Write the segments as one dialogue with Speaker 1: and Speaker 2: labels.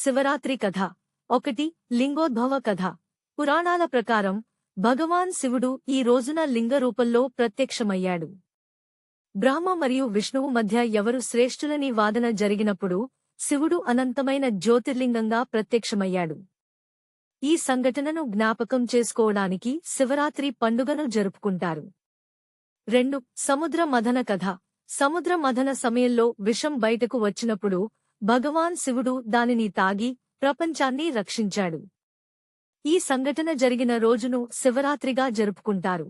Speaker 1: శివరాత్రి కథ 1. లింగోద్భవ కథ. పురాణాల ప్రకారం భగవాన్ శివుడు ఈ రోజున లింగ రూపంలో ప్రత్యక్షమయ్యాడు. బ్రహ్మ మరియు విష్ణువు మధ్య ఎవరు శ్రేష్ఠులని వాదన జరిగినప్పుడు శివుడు అనంతమైన జ్యోతిర్లింగంగా ప్రత్యక్షమయ్యాడు. ఈ సంఘటనను జ్ఞాపకం చేసుకోవడానికి శివరాత్రి పండుగను జరుపుకుంటారు. 2. సముద్ర మథన కథ. సముద్ర మథన సమయంలో విషం బయటకు వచ్చినప్పుడు భగవాన్ శివుడు దానిని తాగి ప్రపంచాన్ని రక్షించాడు. ఈ సంఘటన జరిగిన రోజును శివరాత్రిగా జరుపుకుంటారు.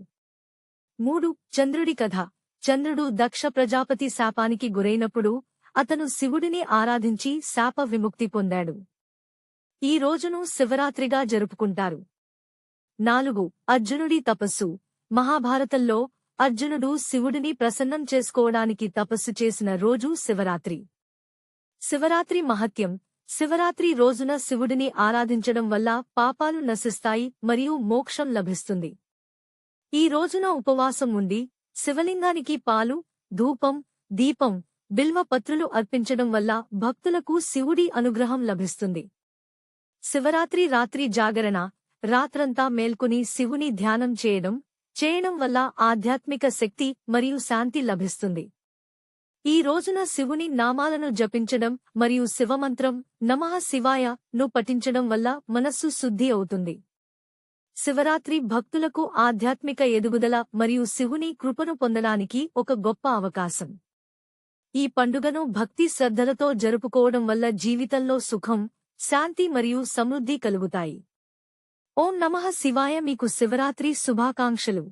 Speaker 1: 3. చంద్రుడి కథ. చంద్రుడు దక్ష ప్రజాపతి శాపానికి గురైనప్పుడు అతను శివుడిని ఆరాధించి శాప విముక్తి పొందాడు. ఈ రోజును శివరాత్రిగా జరుపుకుంటారు. 4. అర్జునుడి తపస్సు. మహాభారతంలో అర్జునుడు శివుడిని ప్రసన్నం చేసుకోవడానికి తపస్సు చేసిన రోజు శివరాత్రి. శివరాత్రి మహత్యం. శివరాత్రి రోజున శివుడిని ఆరాధించడం వల్ల పాపాలు నశిస్తాయి మరియు మోక్షం లభిస్తుంది. ఈ రోజున ఉపవాసం ఉండి శివలింగానికి పాలు, ధూపం, దీపం, బిల్వ పత్రులు అర్పించడం వల్ల భక్తులకు శివుడి అనుగ్రహం లభిస్తుంది. శివరాత్రి రాత్రి జాగరణ. రాత్రంతా మేల్కొని శివుని ధ్యానం చేయడం వల్ల ఆధ్యాత్మిక శక్తి మరియు శాంతి లభిస్తుంది. ఈ రోజున శివుని నామాలను జపించడం మరియు శివమంత్రం నమః శివాయ ను పఠించడం వల్ల మనస్సు శుద్ధి అవుతుంది. శివరాత్రి భక్తులకు ఆధ్యాత్మిక ఎదుగుదల మరియు శివుని కృపను పొందడానికి ఒక గొప్ప అవకాశం. ఈ పండుగను భక్తి శ్రద్ధలతో జరుపుకోవడం వల్ల జీవితంలో సుఖం, శాంతి మరియు సమృద్ధి కలుగుతాయి. ఓం నమః శివాయ. మీకు శివరాత్రి శుభాకాంక్షలు.